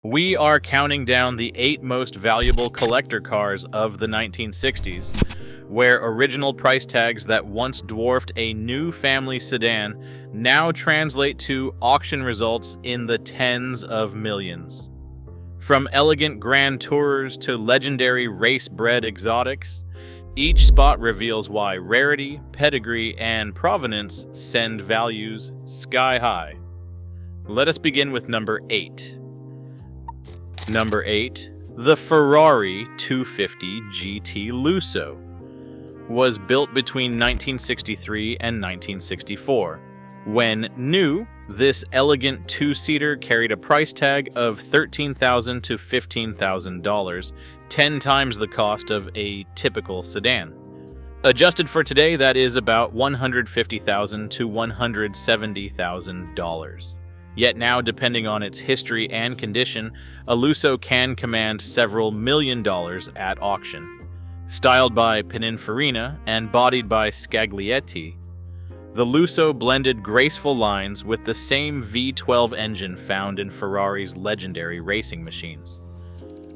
We are counting down the 8 most valuable collector cars of the 1960s, where original price tags that once dwarfed a new family sedan now translate to auction results in the tens of millions. From elegant grand tourers to legendary race-bred exotics, each spot reveals why rarity, pedigree, and provenance send values sky high. Let us begin with number 8. Number 8, the Ferrari 250 GT Lusso was built between 1963 and 1964. When new, this elegant two-seater carried a price tag of $13,000 to $15,000, 10 times the cost of a typical sedan. Adjusted for today, that is about $150,000 to $170,000. Yet now, depending on its history and condition, a Lusso can command several $1 million at auction. Styled by Pininfarina and bodied by Scaglietti, the Lusso blended graceful lines with the same V12 engine found in Ferrari's legendary racing machines.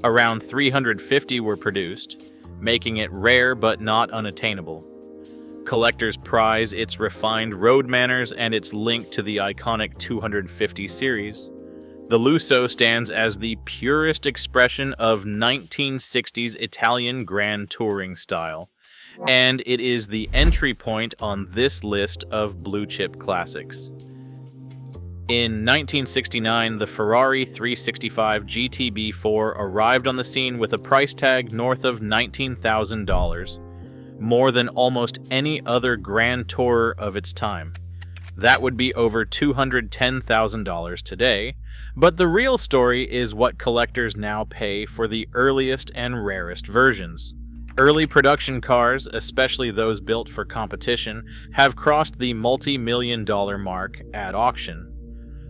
Around 350 were produced, making it rare but not unattainable. Collectors prize its refined road manners and its link to the iconic 250 series. The Lusso stands as the purest expression of 1960s Italian grand touring style, and it is the entry point on this list of blue-chip classics. In 1969, the Ferrari 365 GTB4 arrived on the scene with a price tag north of $19,000, more than almost any other grand tourer of its time. That would be over $210,000 today, but the real story is what collectors now pay for the earliest and rarest versions. Early production cars, especially those built for competition, have crossed the multi-million-dollar mark at auction.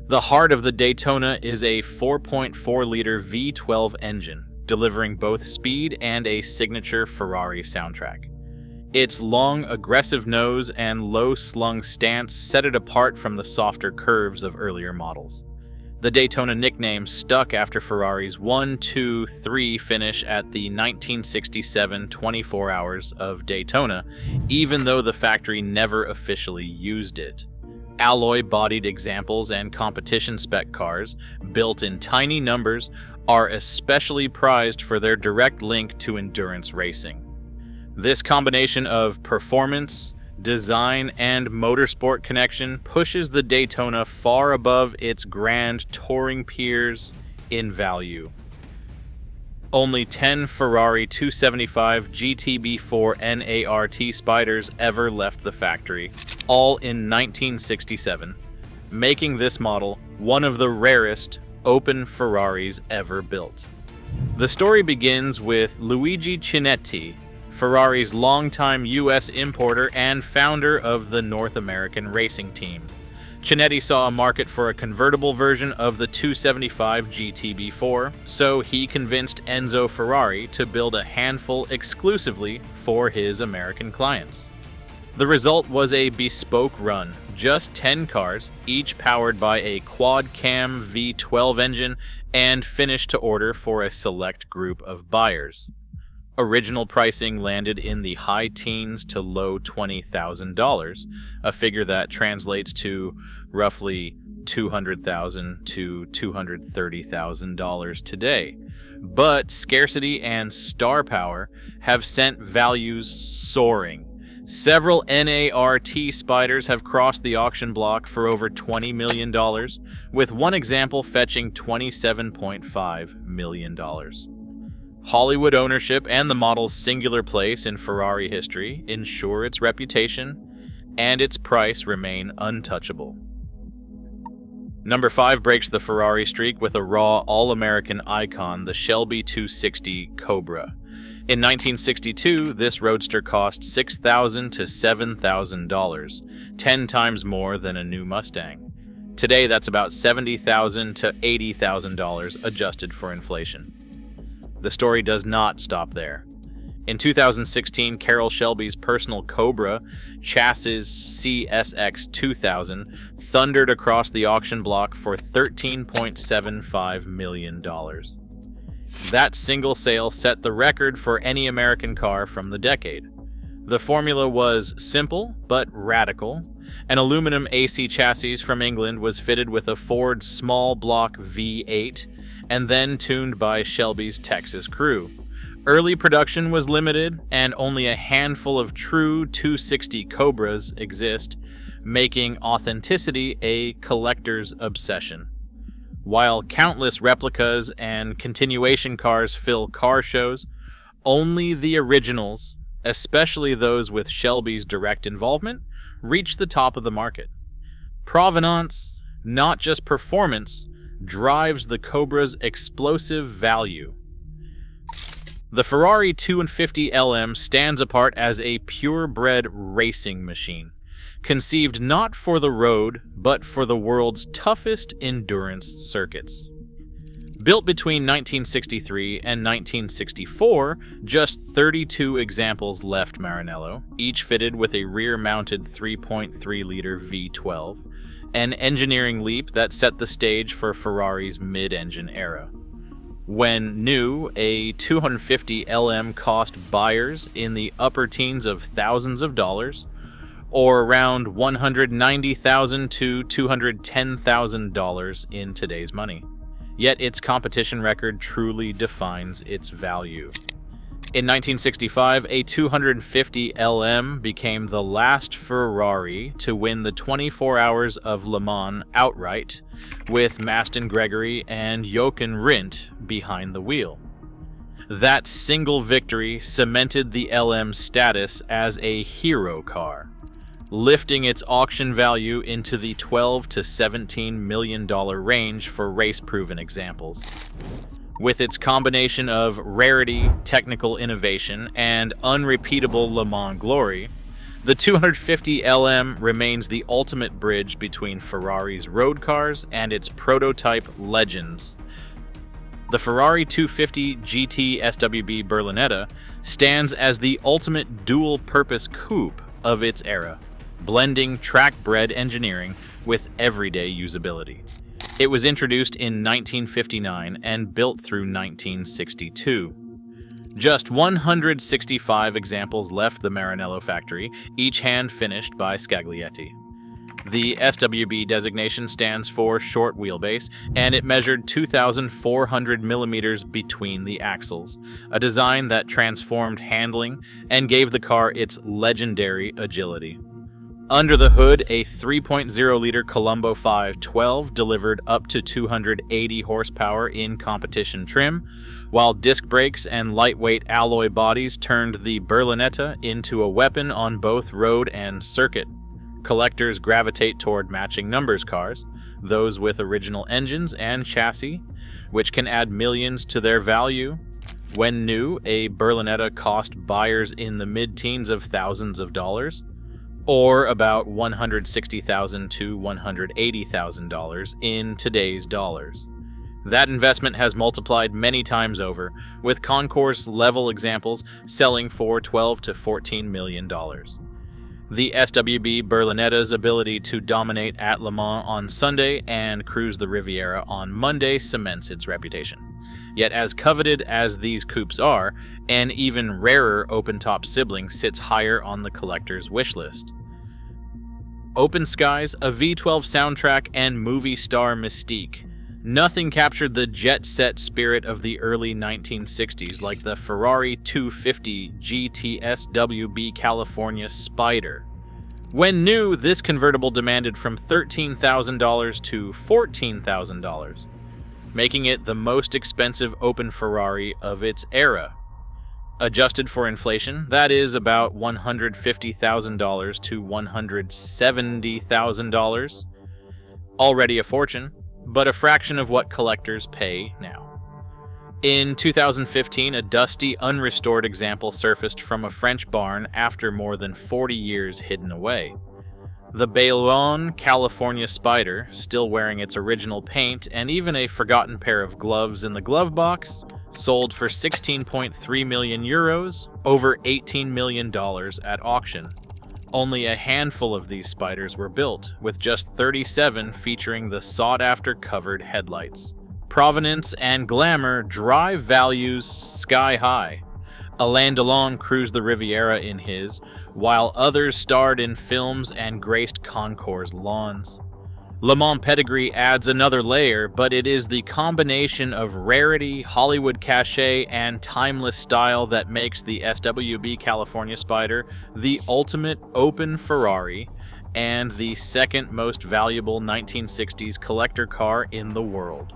The heart of the Daytona is a 4.4-liter V12 engine, delivering both speed and a signature Ferrari soundtrack. Its long, aggressive nose and low-slung stance set it apart from the softer curves of earlier models. The Daytona nickname stuck after Ferrari's 1-2-3 finish at the 1967 24 Hours of Daytona, even though the factory never officially used it. Alloy-bodied examples and competition-spec cars, built in tiny numbers, are especially prized for their direct link to endurance racing. This combination of performance, design, and motorsport connection pushes the Daytona far above its grand touring peers in value. Only 10 Ferrari 275 GTB4 NART Spyders ever left the factory, all in 1967, making this model one of the rarest open Ferraris ever built. The story begins with Luigi Chinetti, Ferrari's longtime U.S. importer and founder of the North American racing team. Chinetti saw a market for a convertible version of the 275 GTB4, so he convinced Enzo Ferrari to build a handful exclusively for his American clients. The result was a bespoke run, just 10 cars, each powered by a quad-cam V12 engine and finished to order for a select group of buyers. Original pricing landed in the high teens to low $20,000, a figure that translates to roughly $200,000 to $230,000 today. But scarcity and star power have sent values soaring. Several NART Spyders have crossed the auction block for over $20 million, with one example fetching $27.5 million. Hollywood ownership and the model's singular place in Ferrari history ensure its reputation, and its price remain untouchable. Number 5 breaks the Ferrari streak with a raw all-American icon, the Shelby 260 Cobra. In 1962, this roadster cost $6,000 to $7,000, 10 times more than a new Mustang. Today, that's about $70,000 to $80,000 adjusted for inflation. The story does not stop there. In 2016, Carroll Shelby's personal Cobra chassis CSX 2000 thundered across the auction block for $13.75 million. That single sale set the record for any American car from the decade. The formula was simple but radical. An aluminum AC chassis from England was fitted with a Ford small block V8 and then tuned by Shelby's Texas crew. Early production was limited, and only a handful of true 260 Cobras exist, making authenticity a collector's obsession. While countless replicas and continuation cars fill car shows, only the originals, especially those with Shelby's direct involvement, reach the top of the market. Provenance, not just performance, drives the Cobra's explosive value. The Ferrari 250 LM stands apart as a purebred racing machine, conceived not for the road, but for the world's toughest endurance circuits. Built between 1963 and 1964, just 32 examples left Maranello, each fitted with a rear-mounted 3.3-liter V12, an engineering leap that set the stage for Ferrari's mid-engine era. When new, a 250 LM cost buyers in the upper teens of thousands of dollars, or around $190,000 to $210,000 in today's money. Yet its competition record truly defines its value. In 1965, a 250 LM became the last Ferrari to win the 24 Hours of Le Mans outright, with Maston Gregory and Jochen Rindt behind the wheel. That single victory cemented the LM's status as a hero car, lifting its auction value into the $12 to $17 million range for race-proven examples. With its combination of rarity, technical innovation, and unrepeatable Le Mans glory, the 250 LM remains the ultimate bridge between Ferrari's road cars and its prototype legends. The Ferrari 250 GT SWB Berlinetta stands as the ultimate dual-purpose coupe of its era, blending track-bred engineering with everyday usability. It was introduced in 1959 and built through 1962. Just 165 examples left the Maranello factory, each hand-finished by Scaglietti. The SWB designation stands for short wheelbase, and it measured 2,400 millimeters between the axles, a design that transformed handling and gave the car its legendary agility. Under the hood, a 3.0-liter Colombo 512 delivered up to 280 horsepower in competition trim, while disc brakes and lightweight alloy bodies turned the Berlinetta into a weapon on both road and circuit. Collectors gravitate toward matching numbers cars, those with original engines and chassis, which can add millions to their value. When new, a Berlinetta cost buyers in the mid-teens of thousands of dollars, or about $160,000 to $180,000 in today's dollars. That investment has multiplied many times over, with concourse-level examples selling for $12 to $14 million. The SWB Berlinetta's ability to dominate at Le Mans on Sunday and cruise the Riviera on Monday cements its reputation. Yet as coveted as these coupes are, an even rarer open-top sibling sits higher on the collector's wish list. Open skies, a V12 soundtrack, and movie star mystique. Nothing captured the jet-set spirit of the early 1960s like the Ferrari 250 GTSWB California Spider. When new, this convertible demanded from $13,000 to $14,000, making it the most expensive open Ferrari of its era. Adjusted for inflation, that is about $150,000 to $170,000. Already a fortune, but a fraction of what collectors pay now. In 2015, a dusty, unrestored example surfaced from a French barn after more than 40 years hidden away. The Bayonne California Spider, still wearing its original paint and even a forgotten pair of gloves in the glove box, sold for 16.3 million euros, over $18 million at auction. Only a handful of these spiders were built, with just 37 featuring the sought-after covered headlights. Provenance and glamour drive values sky high. Alain Delon cruised the Riviera in his, while others starred in films and graced Concours lawns. Le Mans pedigree adds another layer, but it is the combination of rarity, Hollywood cachet, and timeless style that makes the SWB California Spider the ultimate open Ferrari and the second most valuable 1960s collector car in the world.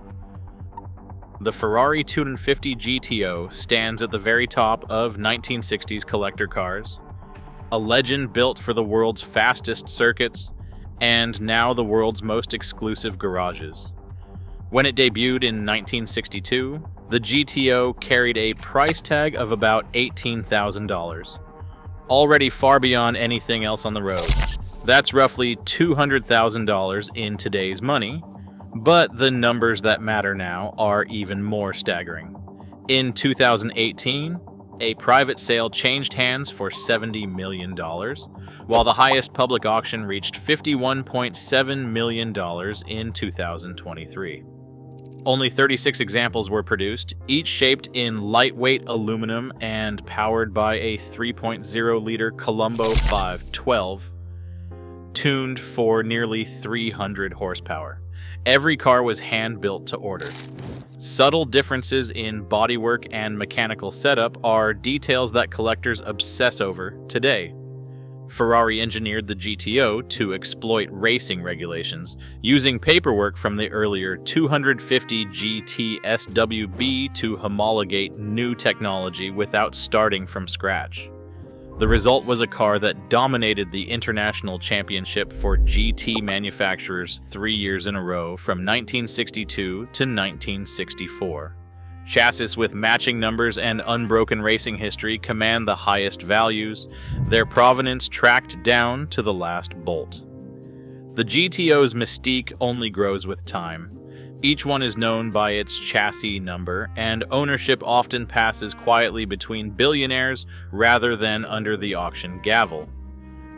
The Ferrari 250 GTO stands at the very top of 1960s collector cars, a legend built for the world's fastest circuits, and now the world's most exclusive garages. When it debuted in 1962, the GTO carried a price tag of about $18,000, already far beyond anything else on the road. That's roughly $200,000 in today's money, but the numbers that matter now are even more staggering. In 2018, a private sale changed hands for $70 million, while the highest public auction reached $51.7 million in 2023. Only 36 examples were produced, each shaped in lightweight aluminum and powered by a 3.0-liter Colombo 512, tuned for nearly 300 horsepower. Every car was hand-built to order. Subtle differences in bodywork and mechanical setup are details that collectors obsess over today. Ferrari engineered the GTO to exploit racing regulations, using paperwork from the earlier 250 GT SWB to homologate new technology without starting from scratch. The result was a car that dominated the International Championship for GT manufacturers 3 years in a row from 1962 to 1964. Chassis with matching numbers and unbroken racing history command the highest values, their provenance tracked down to the last bolt. The GTO's mystique only grows with time. Each one is known by its chassis number, and ownership often passes quietly between billionaires rather than under the auction gavel.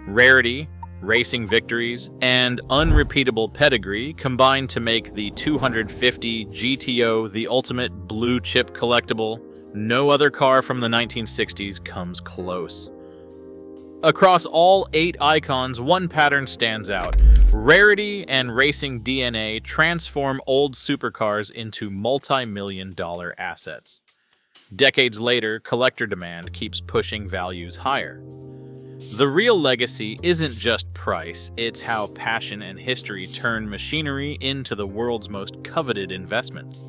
Rarity, racing victories, and unrepeatable pedigree combine to make the 250 GTO the ultimate blue-chip collectible. No other car from the 1960s comes close. Across all 8 icons, one pattern stands out. Rarity and racing DNA transform old supercars into multi-million-dollar assets. Decades later, collector demand keeps pushing values higher. The real legacy isn't just price, it's how passion and history turn machinery into the world's most coveted investments.